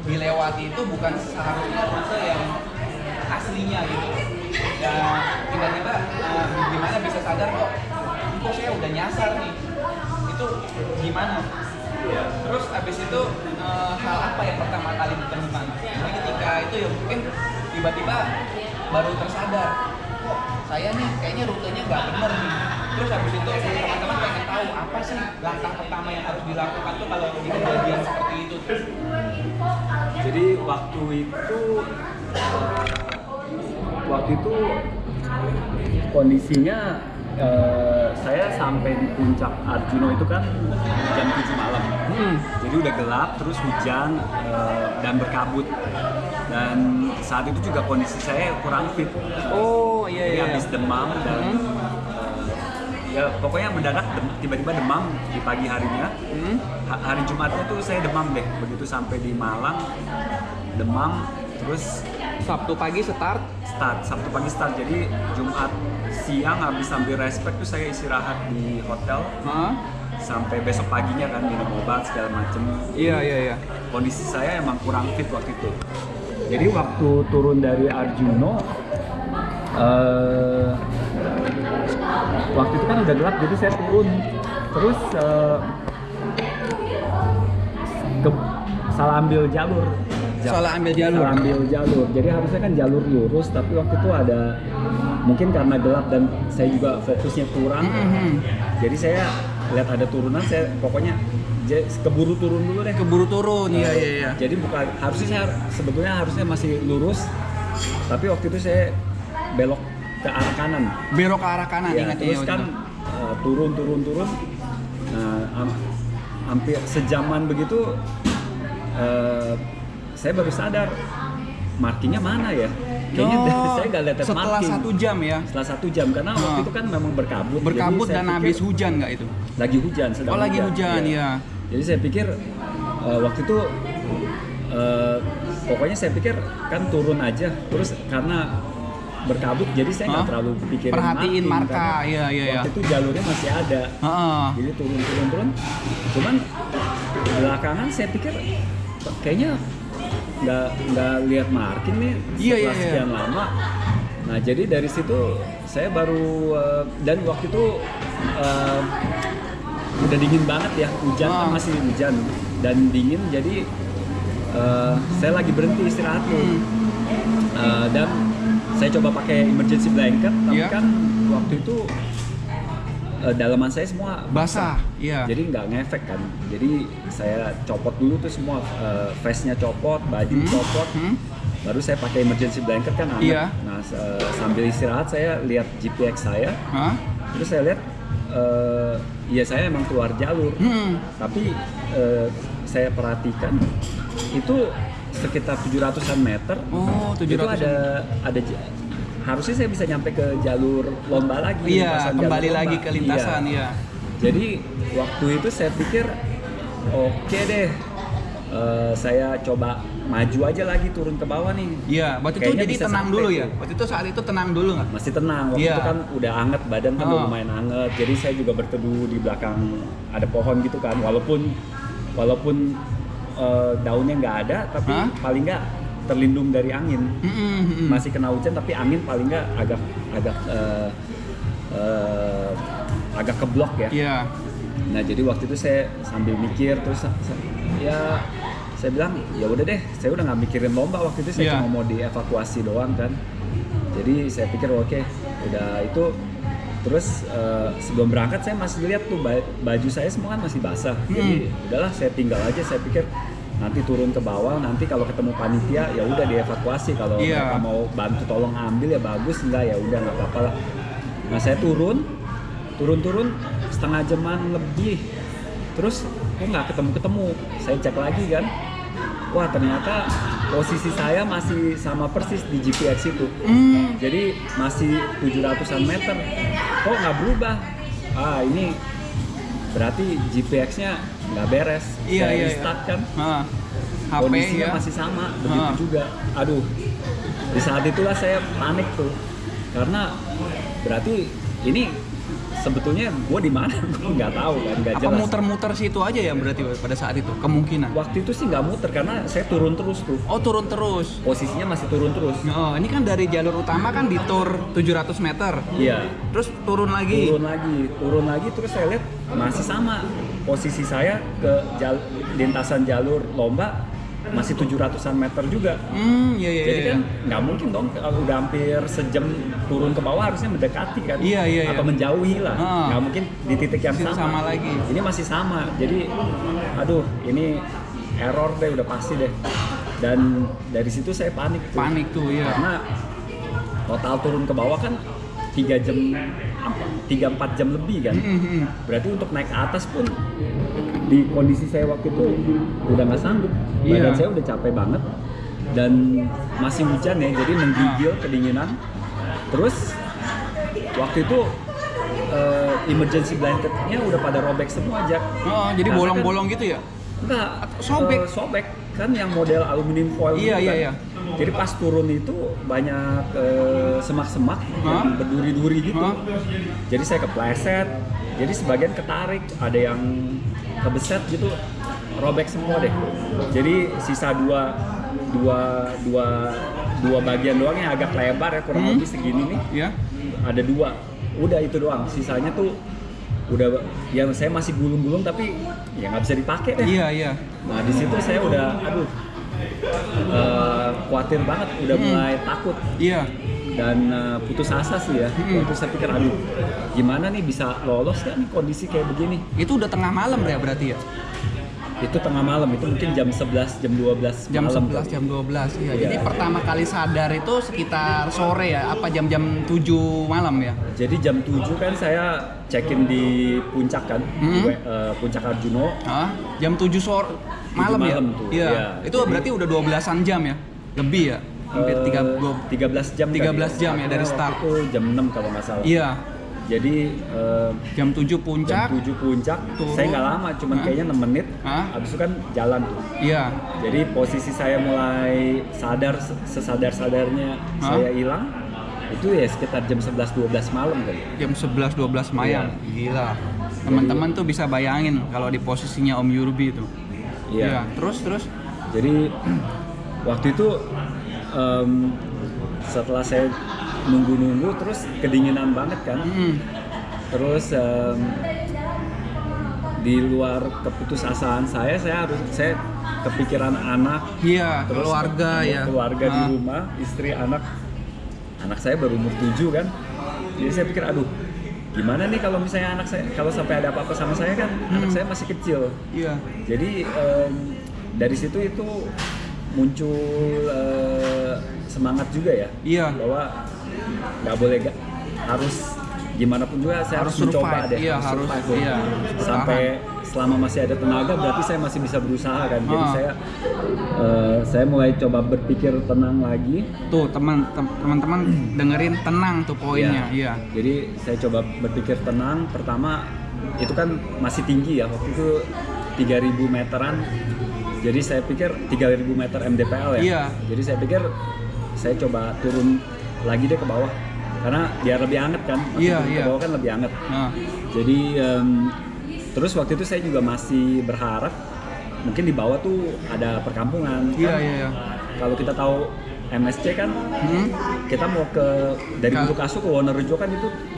dilewati itu bukan seharusnya rute yang aslinya gitu. Ya tiba-tiba gimana bisa sadar kok saya udah nyasar nih, itu gimana? Terus abis itu hal apa yang pertama kali ditemukan? Jadi ketika itu ya mungkin tiba-tiba baru tersadar, kok saya nih kayaknya rutenya nggak bener nih. Terus habis itu teman-teman pengen tahu apa sih langkah pertama yang harus dilakukan tuh kalau di kejadian seperti itu. Jadi waktu itu kondisinya saya sampai di puncak Arjuno itu kan jam 7 malam. Jadi udah gelap, terus hujan dan berkabut. Dan saat itu juga kondisi saya kurang fit. Oh iya. Jadi habis demam dan ya pokoknya mendadak tiba-tiba demam di pagi harinya. Hari Jumatnya tuh saya demam deh. Begitu sampai di Malang demam, terus Sabtu pagi start. Sabtu pagi start. Jadi Jumat siang habis ambil respect tuh saya istirahat di hotel sampai besok paginya kan minum obat segala macem. Iya. Kondisi saya emang kurang fit waktu itu. Jadi waktu turun dari Arjuno, waktu itu kan udah gelap, jadi saya turun terus salah ambil jalur. Salah ambil jalur. Jadi harusnya kan jalur lurus, tapi waktu itu ada mungkin karena gelap dan saya juga fokusnya kurang. Jadi saya lihat ada turunan, saya pokoknya keburu turun dulu deh. Iya. Jadi bukan harusnya saya harusnya masih lurus, tapi waktu itu saya belok ke arah kanan. Ya, Ingat terus kan turun. Nah, hampir sejaman begitu. Saya baru sadar markingnya mana ya. Kayaknya saya nggak lihat setelah marking. 1 jam ya. Setelah 1 jam karena waktu itu kan memang berkabut. Dan habis hujan nggak itu? Lagi hujan. Lagi hujan ya. Jadi saya pikir waktu itu pokoknya saya pikir kan turun aja. Terus karena berkabut jadi saya nggak terlalu pikirin perhatiin marka. Iya. Waktu itu jalurnya masih ada. Jadi turun. Cuman belakangan saya pikir kayaknya nggak lihat marking nih setelah sekian lama. Nah jadi dari situ saya baru dan waktu itu udah dingin banget ya, hujan kan masih hujan dan dingin, jadi saya lagi berhenti istirahat tuh. Dan saya coba pakai emergency blanket, tapi kan waktu itu dalaman saya semua basah. Jadi nggak ngefek kan. Jadi saya copot dulu tuh semua, vestnya copot, baju copot. Baru saya pakai emergency blanket kan hangat. Nah sambil istirahat saya lihat GPX saya. Terus saya lihat ya saya emang keluar jalur. Tapi saya perhatikan itu sekitar 700-an meter. Itu ada harusnya saya bisa nyampe ke jalur lomba lagi. Kembali lagi ke lintasan. Jadi waktu itu saya pikir oke deh, saya coba maju aja lagi turun ke bawah nih. Waktu itu jadi tenang dulu ya? Waktu itu saat itu tenang dulu nggak? Masih tenang, waktu itu kan udah anget, badan kan udah lumayan anget. Jadi saya juga berteduh di belakang ada pohon gitu kan, walaupun daunnya nggak ada, tapi paling nggak terlindung dari angin. Masih kena hujan tapi angin paling nggak agak keblok ya. Nah jadi waktu itu saya sambil mikir, terus ya saya bilang ya udah deh, saya udah nggak mikirin lomba waktu itu, saya cuma mau dievakuasi doang kan. Jadi saya pikir oke, udah itu. Terus sebelum berangkat saya masih lihat tuh baju saya semua kan masih basah. Jadi udahlah saya tinggal aja, saya pikir nanti turun ke bawah, nanti kalau ketemu panitia ya udah dievakuasi, kalau mereka mau bantu tolong ambil ya bagus, enggak ya udah nggak apa-apa lah. Nah saya turun setengah jaman lebih, terus kok nggak ketemu, saya cek lagi kan, wah ternyata posisi saya masih sama persis di GPX itu. Jadi masih 700-an meter, kok nggak berubah. Ini berarti GPX-nya nggak beres. Saya restart kan, kondisinya masih sama, begitu juga. Aduh, di saat itulah saya panik tuh, karena berarti ini sebetulnya gue di mana gue nggak tahu kan, nggak Apa jelas. muter-muter situ aja ya berarti pada saat itu kemungkinan? Waktu itu sih nggak muter karena saya turun terus tuh. Oh, turun terus. Posisinya masih turun terus. Oh, ini kan dari jalur utama kan di tour 700 meter. Iya. Terus turun lagi. Turun lagi terus saya lihat masih sama posisi saya ke lintasan jalur lomba masih 700-an meter juga. Iya. Jadi kan nggak mungkin dong kalau udah hampir sejam turun ke bawah harusnya mendekati kan, Iya. atau menjauhi lah. Nggak mungkin di titik yang sama lagi. Ini masih sama. Jadi, aduh, ini error deh udah pasti deh. Dan dari situ saya panik tuh. Iya. Karena total turun ke bawah kan 3 jam, 3-4 jam lebih kan. Berarti untuk naik ke atas pun di kondisi saya waktu itu udah nggak sanggup. Badan saya udah capek banget dan masih hujan ya, jadi menggigil, kedinginan. Terus waktu itu emergency blanketnya udah pada robek semua, Jak. Oh, jadi Karena bolong-bolong gitu ya? Enggak, Sobek kan yang model aluminium foil gitu kan. Iya. Jadi pas turun itu banyak semak-semak yang berduri-duri gitu. Jadi saya kepleset. Jadi sebagian ketarik, ada yang kebeset gitu, robek semua deh. Jadi sisa dua bagian doang yang agak lebar ya, kurang lebih segini nih. Iya. Ada 2. Udah itu doang. Sisanya tuh udah yang saya masih gulung-gulung tapi ya nggak bisa dipakai deh. Iya. Nah di situ saya udah khawatir banget, udah mulai takut. Iya. Dan putus asa sih ya. Waktu saya pikir aduh gimana nih bisa lolos kan nih kondisi kayak begini. Itu udah tengah malam ya berarti ya? Itu tengah malam, itu mungkin jam 11, jam 12 Jam malam. 11, jam 12 iya. Iya. Jadi pertama kali sadar itu sekitar sore ya? Apa jam-jam 7 malam ya? Jadi jam 7 kan saya check-in di puncak kan, Puncak Arjuno. Jam 7 sore malam ya? Tuh. Iya. Ya, itu jadi, berarti udah 12-an jam ya? Lebih ya? Hampir 13 jam 13 jam ya dari start. Itu jam 6 kalau nggak salah. Iya. Jadi jam 7 puncak. Jam 7 puncak. Turun. Saya nggak lama, cuman kayaknya 6 menit. Habis itu kan jalan tuh. Iya. Jadi posisi saya mulai sadar, sesadar-sadarnya saya hilang. Itu ya sekitar jam 11-12 malam kali. Jam 11-12 malam. Gila. Teman-teman tuh bisa bayangin kalau di posisinya Om Yurbi itu. Iya. Terus. Jadi waktu itu setelah saya nunggu terus kedinginan banget kan. Terus di luar keputusasaan saya kepikiran anak. Iya, terus keluarga di rumah, istri, anak saya baru umur 7 kan. Jadi saya pikir aduh gimana nih kalau misalnya anak saya, kalau sampai ada apa-apa sama saya kan, anak saya masih kecil. Iya. Jadi dari situ itu muncul semangat juga ya. Iya. Bahwa nggak boleh, harus gimana pun juga saya harus mencoba deh. Iya, harus. Iya. Sampai selama masih ada tenaga berarti saya masih bisa berusaha kan. Jadi saya mulai coba berpikir tenang lagi. Tuh teman-teman dengerin, tenang tuh poinnya. Iya. Jadi saya coba berpikir tenang. Pertama itu kan masih tinggi ya, waktu itu 3.000 meteran. Jadi saya pikir 3.000 meter MDPL ya. Iya. Jadi saya pikir saya coba turun lagi deh ke bawah karena biar lebih hangat kan. Ke bawah kan lebih hangat. Jadi terus waktu itu saya juga masih berharap mungkin di bawah tuh ada perkampungan. Iya. Kalau kita tahu MSC kan, kita mau dari Bulukasu ke Wonorejo kan itu